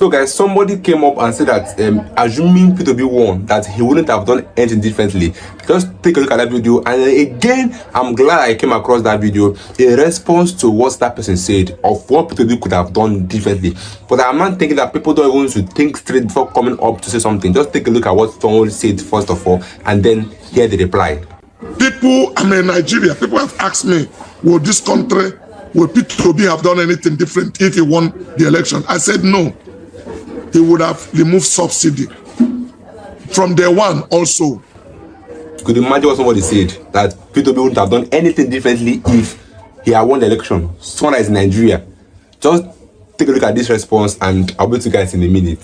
So guys, somebody came up and said that assuming P2B won, that he wouldn't have done anything differently. Just take a look at that video, and again, I'm glad I came across that video in response to what that person said of what P2B could have done differently. But I'm not thinking that people don't even should think straight before coming up to say something. Just take a look at what someone said first of all, and then hear the reply. People, I'm in Nigeria, people have asked me, will this country, will P2B have done anything different if he won the election? I said no. He would have removed subsidy from day one also. Could you imagine what somebody said, that P2B wouldn't have done anything differently if he had won the election? Someone that is in Nigeria. Just take a look at this response, and I'll be with you guys in a minute.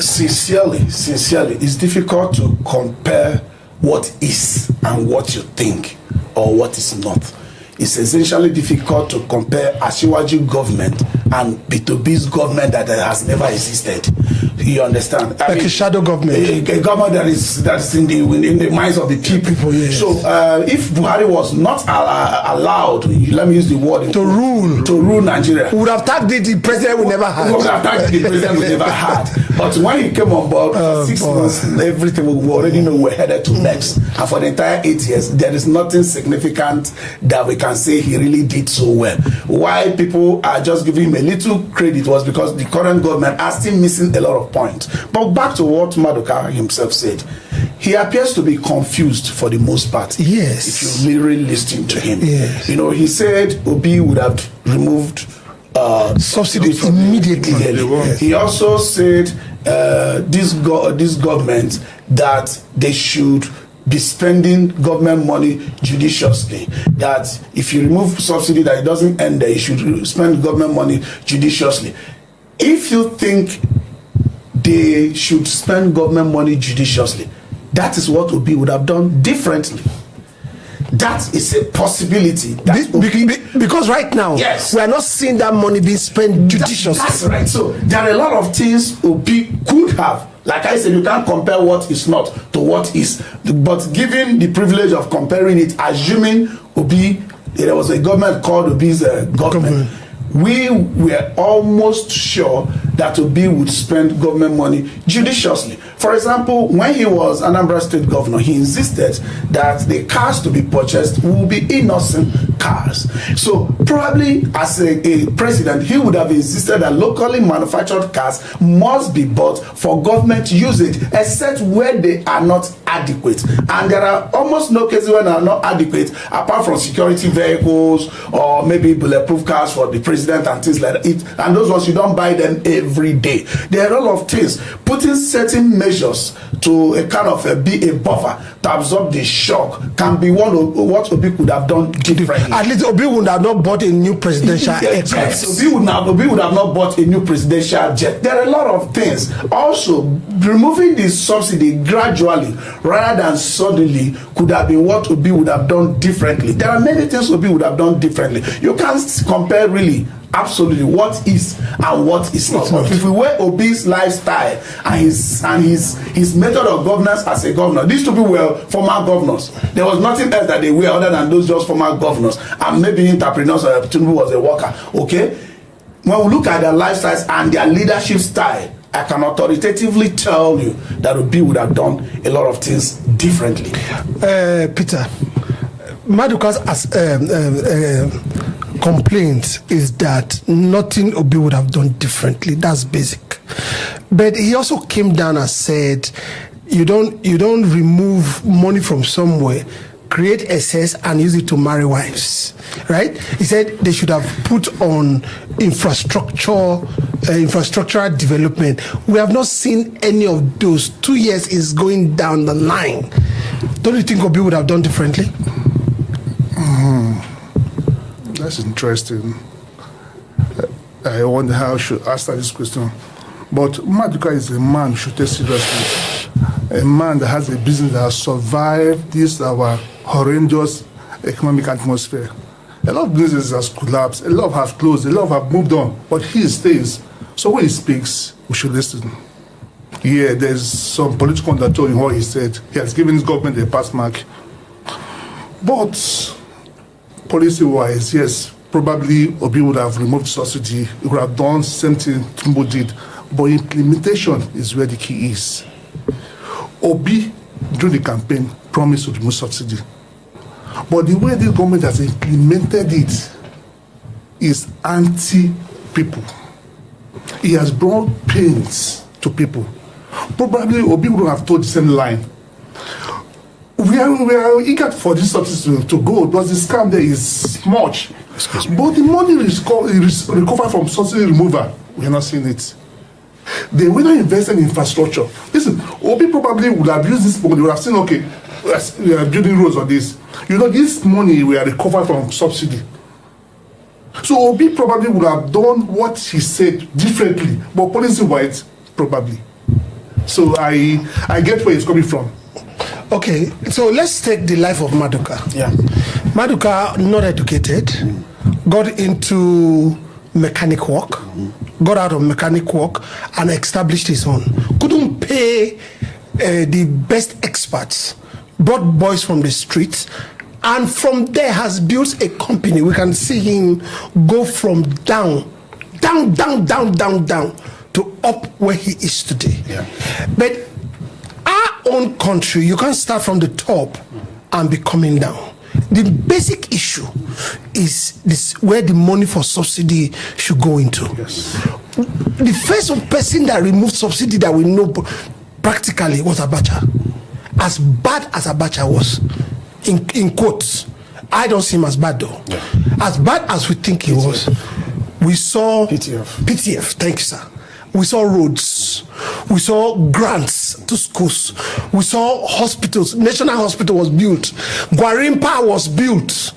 Sincerely, it's difficult to compare what is and what you think or what is not. It's essentially difficult to compare Asiwaju government and P2B's government that has never existed. You understand? Like a shadow government. A government that is in the minds of the people. Yes. So if Buhari was not allowed, let me use the word, to rule Nigeria, we would have tagged the president we never had. We would have tagged the president we never had. But when he came on board for 6 months, everything we already know we're headed to next. And for the entire 8 years, there is nothing significant that we can say he really did so well. Why people are just giving him a little credit was because the current government are still missing a lot of points. But back to what Maduka himself said, he appears to be confused for the most part. Yes. If you really listen to him. Yes. You know, he said Obi would have removed subsidies immediately. Yes. He also said this government that they should be spending government money judiciously. That if you remove subsidy, that it doesn't end there. You should spend government money judiciously. If you think they should spend government money judiciously, that is what Obi would have done differently. That is a possibility. Because right now, yes, we are not seeing that money being spent judiciously. That's right. So there are a lot of things Obi could have. Like I said, you can't compare what is not to what is. But given the privilege of comparing it, assuming Obi, there was a government called Obi's government, we were almost sure that Obi would spend government money judiciously. For example, when he was Anambra State governor, he insisted that the cars to be purchased will be innocent cars. So probably as a president, he would have insisted that locally manufactured cars must be bought for government usage, except where they are not adequate. And there are almost no cases where they are not adequate, apart from security vehicles or maybe bulletproof cars for the president and things like that. And those ones, you don't buy them every day. There are a lot of things. Putting certain measures to a kind of be a buffer to absorb the shock can be one of what Obi could have done differently. At least Obi would have not bought a new presidential aircraft. Yes, Obi would have not bought a new presidential jet. There are a lot of things. Also, removing the subsidy gradually rather than suddenly could have been what Obi would have done differently. There are many things Obi would have done differently. You can't compare really absolutely what is and what is not. But if we were Obi's lifestyle and his method of governance as a governor, these two people were former governors. There was nothing else that they were other than those just former governors, and maybe entrepreneurs. Tinubu was a worker. Okay, when we look at their lifestyles and their leadership style, I can authoritatively tell you that Obi would have done a lot of things differently. Peter, Maduka's complaint is that nothing Obi would have done differently. That's basic. But he also came down and said, you don't remove money from somewhere, create excess and use it to marry wives, right? He said they should have put on infrastructural development. We have not seen any of those. 2 years is going down the line. Don't you think Obi would have done differently? That's interesting. I wonder how I should answer this question. But Maduka is a man who should take seriously. A man that has a business that has survived this our horrendous economic atmosphere. A lot of businesses have collapsed, a lot have closed, a lot have moved on, but he stays. So when he speaks, we should listen. Yeah, there's some political undertone in what he said. He has given his government a pass mark. But policy-wise, yes, probably Obi would have removed subsidy. He would have done the same thing Tinubu did. but implementation is where the key is. Obi, during the campaign, promised to remove subsidy. But the way the government has implemented it is anti-people. He has brought pains to people. Probably Obi would have told the same line. We are eager for this subsidy to go, because the scam there is much. But the money recovered from subsidy removal, we are not seeing it. They will not invest in infrastructure. Listen, Obi probably would have used this money, would have seen, okay, we are building roads on this. You know, this money we are recovered from subsidy. So Obi probably would have done what he said differently, but policy-wise, probably. So I get where he's coming from. Okay, so let's take the life of Maduka. Yeah. Maduka, not educated, got into mechanic work, got out of mechanic work and established his own. Couldn't pay the best experts, brought boys from the streets, and from there has built a company. We can see him go from down to up where he is today. Yeah. But our own country, you can't start from the top and be coming down. The basic issue is this, where the money for subsidy should go into. Yes. The first person that removed subsidy that we know practically was Abacha. As bad as Abacha was, in quotes, I don't see him as bad though. Yeah. As bad as we think he was, we saw PTF. Thank you, sir. We saw roads, we saw grants to schools, we saw hospitals. National Hospital was built, Gwarimpa was built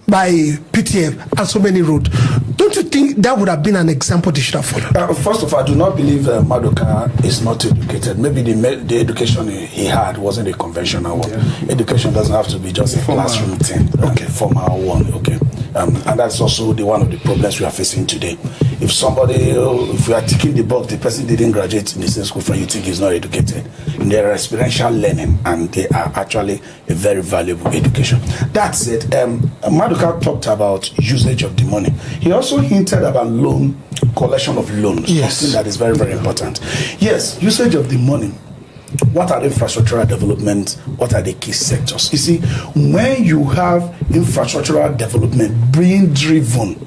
by PTF, and so many roads. Don't you think that would have been an example they should have followed? First of all, I do not believe Maduka is not educated. Maybe the education he had wasn't a conventional one. Yeah. Education doesn't have to be just a classroom thing. Okay, formal one. Okay, and that's also one of the problems we are facing today. If we are ticking the box, the person didn't graduate in the same school from, you think he's not educated. They are experiential learning, and they are actually a very valuable education. That said, Maduka talked about usage of the money. He also hinted about collection of loans, yes, something that is very, very important. Yes, usage of the money. What are the infrastructural development? What are the key sectors? You see, when you have infrastructural development being driven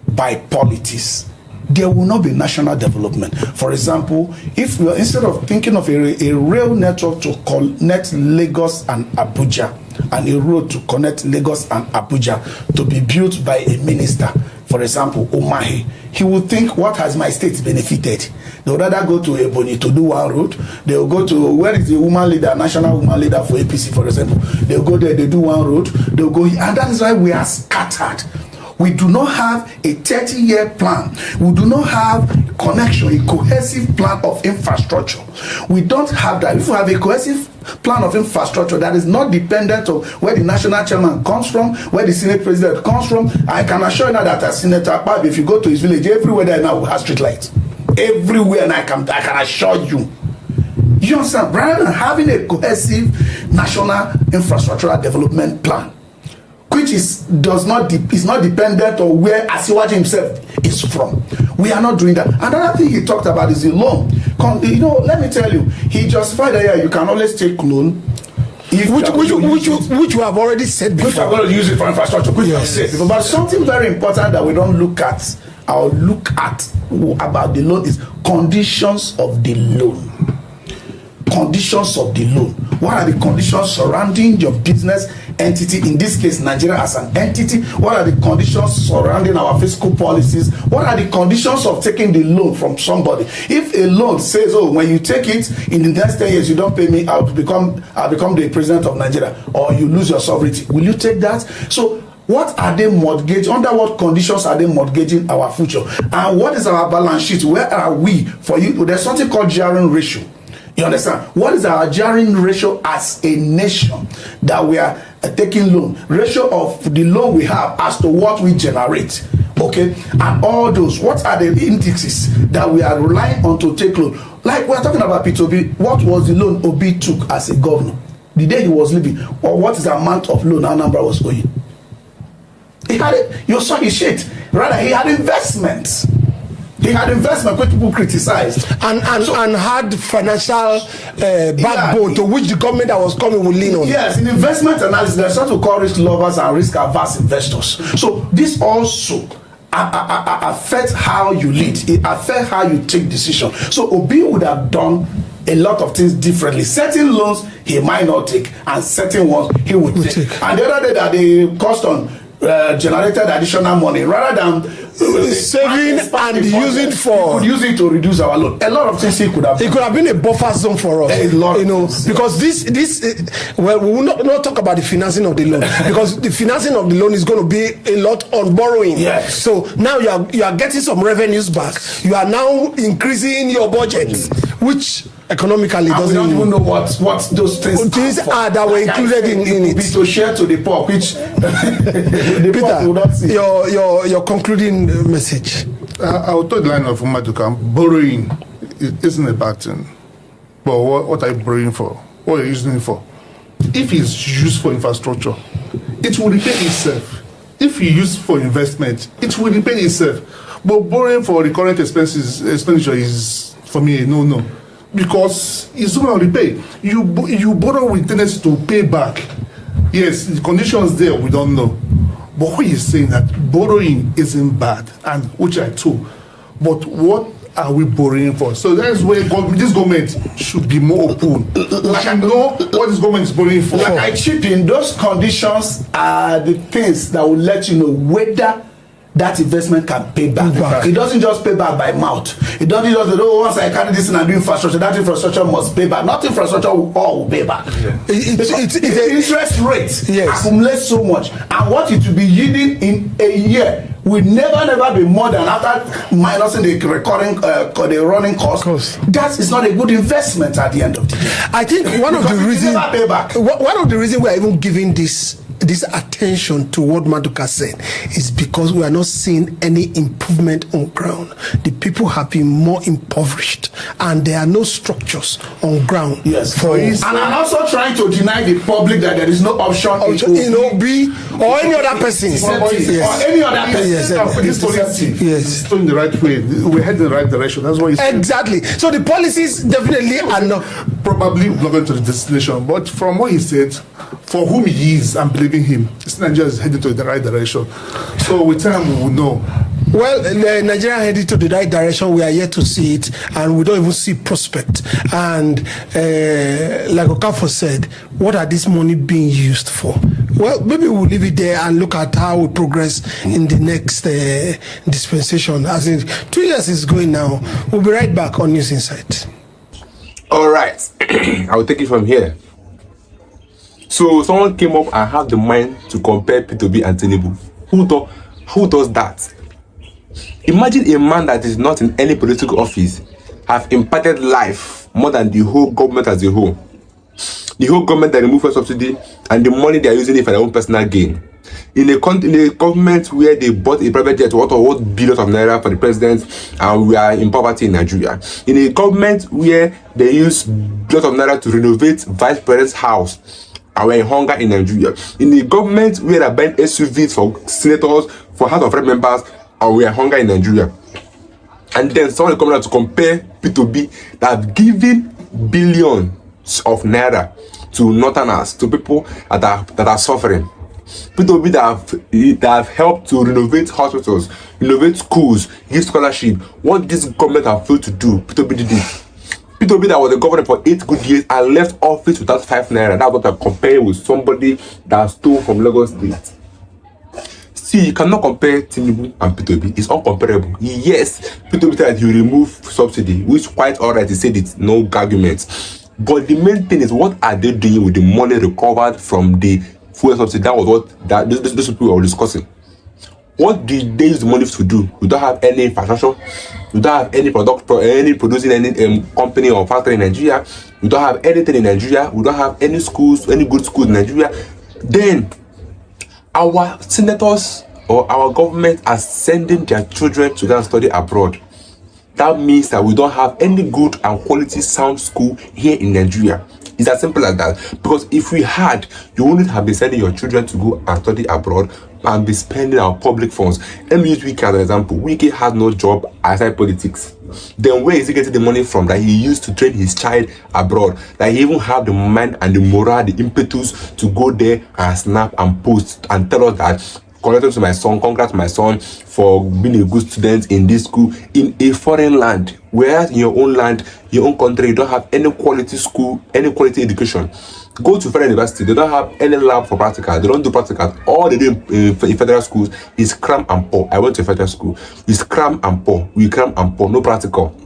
by politics, there will not be national development. For example, if we are, instead of thinking of a rail network to connect Lagos and Abuja, and a road to connect Lagos and Abuja to be built by a minister, for example, Umahi, he would think, what has my state benefited? They would rather go to Ebonyi to do one road. They will go to, where is the woman leader, national woman leader for APC, for example. They will go there, they do one road, they will go here. And that is why we are scattered. We do not have a 30-year plan. We do not have connection, a cohesive plan of infrastructure. We don't have that. If we have a cohesive plan of infrastructure that is not dependent on where the national chairman comes from, where the senate president comes from, I can assure you now that as Senator Akpab, if you go to his village, everywhere there now has street lights. Everywhere, and I can assure you. You understand? Rather than having a cohesive national infrastructural development plan, which is not dependent on where Asiwaju himself is from. We are not doing that. Another thing he talked about is the loan. You know, let me tell you, he justified that, yeah, you can always take loan. Which we have already said before. Which we have already used it for infrastructure, which yes, we have said. But something very important that we don't look at about the loan is conditions of the loan. Conditions of the loan. What are the conditions surrounding your business entity, in this case Nigeria as an entity? What are the conditions surrounding our fiscal policies? What are the conditions of taking the loan from somebody? If a loan says, oh, when you take it in the next 10 years you don't pay me, I'll become the president of Nigeria, or you lose your sovereignty, will you take that? So what are they mortgaging? Under what conditions are they mortgaging our future? And what is our balance sheet? Where are we? For you, there's something called gearing ratio. You understand? What is our gearing ratio as a nation that we are taking loan? Ratio of the loan we have as to what we generate. Okay? And all those, what are the indexes that we are relying on to take loan? Like we are talking about P2B, what was the loan Obi took as a governor the day he was leaving? Or what is the amount of loan Anambra was owing? He had it. You saw his shit. Rather, he had investments. He He had investment which people criticized. And had financial backbone to which the government that was coming would lean on. Yes, in investment analysis, there's something to call risk lovers and risk averse investors. So this also affects how you lead. It affects how you take decisions. So Obi would have done a lot of things differently. Certain loans he might not take, and certain ones he would take. And the other day that the cost on generated additional money rather than saving and using for, he could use it to reduce our loan. A lot of things he could have done. It could have been a buffer zone for us, because this well, we will not talk about the financing of the loan because the financing of the loan is going to be a lot on borrowing. Yes. So now you are getting some revenues back. You are now increasing your budget, which economically and doesn't. We don't even know what those things are that were included in it. To share to the poor, which the Peter, poor will not see. Your concluding message. I will take the line of Maduka. Borrowing isn't a bad thing, but what are you borrowing for? What are you using it for? If it's used for infrastructure, it will repay itself. If you use for investment, it will repay itself. But borrowing for recurrent expenditure is, for me, no. Because it's not going to repay. You borrow with tendency to pay back. Yes, the conditions there we don't know. But what he's saying that borrowing isn't bad, and which I too. But what are we borrowing for? So that's where this government should be more open. Like I know what this government is borrowing for. Like I chip in, those conditions are the things that will let you know whether that investment can pay back. It doesn't just pay back by mouth. It doesn't just once I carry this and I do infrastructure, that infrastructure must pay back. Not infrastructure will pay back. Yeah. It's interest rate accumulates so much, and what it will be yielding in a year will never be more than after minusing the running cost. That is not a good investment at the end of the day. I think one of the reasons we are even giving this attention to what Maduka said is because we are not seeing any improvement on ground. The people have been more impoverished, and there are no structures on ground. Yes, and I'm also trying to deny the public that there is no option in Obi or any other person. Or any other person. This policy is going the right way. We're heading in the right direction. That's what exactly. So the policies definitely are not probably not going to the destination. But from what he said, for whom he is and believing him, this Nigeria is heading to the right direction. So with time we will know. Well, Nigeria headed to the right direction. We are yet to see it, and we don't even see prospect. And like Okafor said, what are this money being used for? Well, maybe we'll leave it there and look at how we progress in the next dispensation. As in 2 years is going now. We'll be right back on News Insight. All right, I will take it from here. So someone came up and had the mind to compare P2B and Tinubu. Who does that? Imagine a man that is not in any political office have impacted life more than the whole government as a whole. The whole government that removed fuel subsidy and the money they are using it for their own personal gain. In a government where they bought a private jet worth billions of naira for the president, and we are in poverty in Nigeria. In a government where they use billions of naira to renovate vice president's house, and we're in hunger in Nigeria. In a government where they buying SUVs for senators, for House of Rep members, and we are hunger in Nigeria. And then someone coming out to compare P2B that have given billions of naira to northerners, to people that are suffering. P2B that have helped to renovate hospitals, renovate schools, give scholarship. What this government have failed to do, P2B did it. P2B that was the governor for 8 good years and left office without 5 naira. That's what I'm comparing with somebody that stole from Lagos State. See, you cannot compare Tinubu and P2B. It's uncomparable. Yes, P2B said that he remove subsidy, which quite alright, he said it's no argument. But the main thing is, what are they doing with the money recovered from the fuel subsidy? That was what those people were discussing. What did they use the money to do? We don't have any infrastructure. We don't have any producing any company or factory in Nigeria. We don't have anything in Nigeria. We don't have any schools, any good schools in Nigeria. Then our senators or our government are sending their children to go and study abroad. That means that we don't have any good and quality sound school here in Nigeria. It's as simple as that. Because if we had, you wouldn't have been sending your children to go and study abroad and be spending our public funds. Let me use Wike as an example. Wike has no job outside politics. Then where is he getting the money from that he used to train his child abroad? That he even have the mind and the morale, the impetus to go there and snap and post and tell us that congratulations to my son, congrats my son for being a good student in this school in a foreign land. Whereas in your own land, your own country, you don't have any quality school, any quality education. Go to federal university, they don't have any lab for practical. They don't do practical. All they do in federal schools is cram and pour. I went to a federal school. It's cram and pour. We cram and pour, no practical.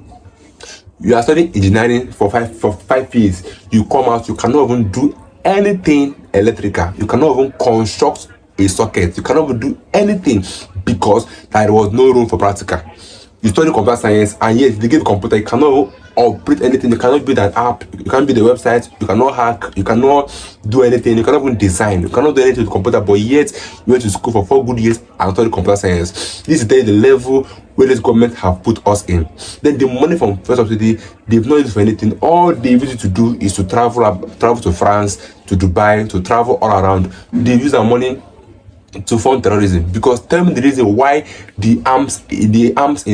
You are studying engineering for five years. You come out, you cannot even do anything electrical. You cannot even construct a socket. You cannot even do anything because there was no room for practical. You study computer science, and yet they give computer, you cannot operate anything. You cannot build an app, you can't build a website, you cannot hack, you cannot do anything, you cannot even design, you cannot do anything with computer, but yet you went to school for 4 good years and studied computer science. This is the level where this government have put us in. Then the money from first subsidy, they've not used for anything. All they use to do is to travel to France, to Dubai, to travel all around. They use that money to fund terrorism. Because tell me the reason why the arms in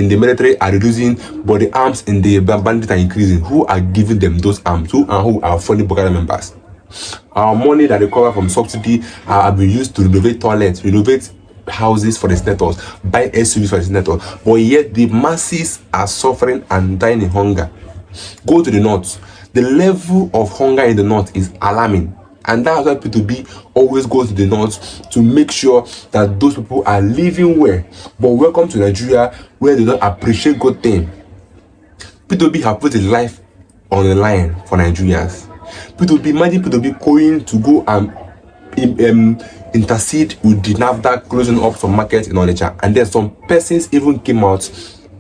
the military are reducing, but the arms in the bandits are increasing. Who are giving them those arms? Who are funding Boko Haram members? Our money that they cover from subsidy are being used to renovate toilets, renovate houses for the senators, buy SUVs for the senators, but yet the masses are suffering and dying in hunger. Go to the north. The level of hunger in the north is alarming. And that's why P2B always goes to the north to make sure that those people are living well. But welcome to Nigeria, where they don't appreciate good things. P2B have put his life on the line for Nigerians. Imagine P2B going to go and intercede with the NAFDAC closing up some markets in Onitsha. And then some persons even came out,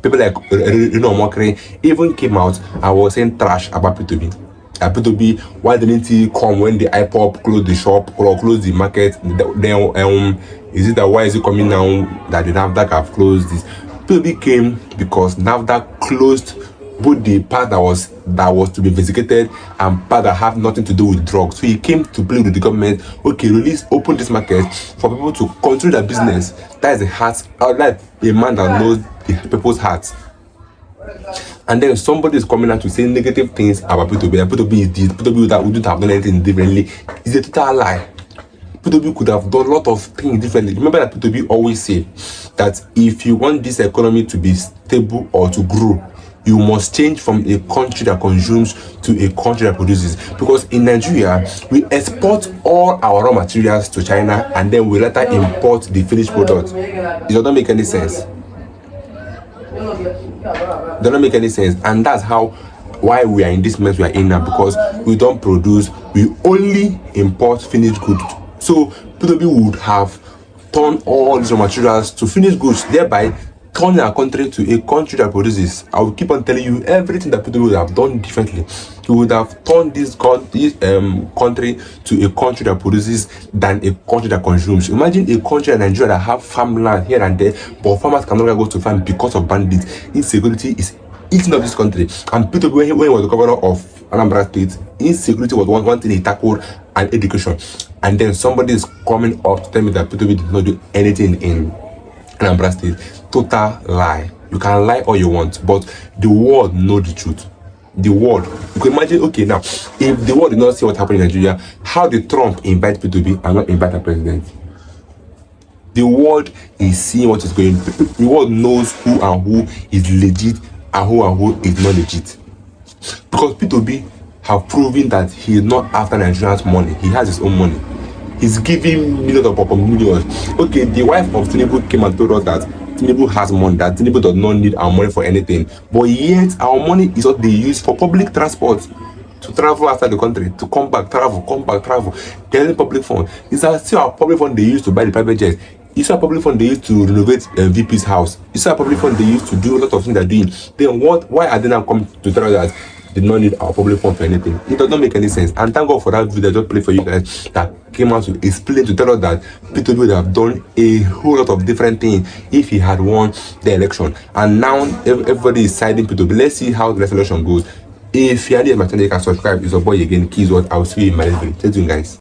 people like Mokri even came out and was saying trash about P2B. P2B, why didn't he come when the IPOP closed the shop or closed the market? Then is it that why is he coming now that the NAFDAC have closed this? P2B came because NAFDAC closed both the part that was to be investigated and part that have nothing to do with drugs. So he came to play with the government. Okay, open this market for people to control their business. That is the heart, like a man that knows the people's hearts. And then somebody is coming out to say negative things about P2B. And P2B is this, P2B that wouldn't have done anything differently. It's a total lie. P2B could have done a lot of things differently. Remember that P2B always say that if you want this economy to be stable or to grow, you must change from a country that consumes to a country that produces. Because in Nigeria, we export all our raw materials to China and then we later import the finished product. It doesn't make any sense. Doesn't make any sense. And that's why we are in this mess we are in now, because we don't produce, we only import finished goods. So P2B would have turned all these raw materials to finished goods, thereby turning our country to a country that produces. I will keep on telling you everything that P2B would have done differently. We would have turned this country to a country that produces than a country that consumes. Imagine a country like Nigeria that have farmland here and there, but farmers cannot go to farm because of bandits. Insecurity is eating up this country. And P2B, when he was the governor of Anambra State, insecurity was one thing he tackled, and education. And then somebody is coming up to tell me that P2B did not do anything in Anambra State. Total lie. You can lie all you want, but the world know the truth. The world. You can imagine, okay, now, if the world did not see what happened in Nigeria, how did Trump invite P2B and not invite the president? The world is seeing what is going on. The world knows who and who is legit and who is not legit. Because P2B have proven that he is not after Nigerians' money. He has his own money. He's giving millions upon millions. Okay, the wife of Tinubu came and told us that Tinubu has money, that Tinubu does not need our money for anything. But yet, our money is what they use for public transport. To travel outside the country, to come back, travel. Getting public fund. It's still our public fund they use to buy the private jets. It's our public fund they use to renovate VP's house. It's our public fund they use to do a lot of things they're doing. Then why are they now coming to tell us that they don't need our public fund for anything? It does not make any sense. And thank God for that video I just played for you guys that came out to explain, to tell us that P2B would have done a whole lot of different things if he had won the election. And now everybody is siding P2B. Let's see how the election goes. If you are new to my channel, you can subscribe. It's your boy again, Keys. What I'll see you in my next video. Stay tuned, guys.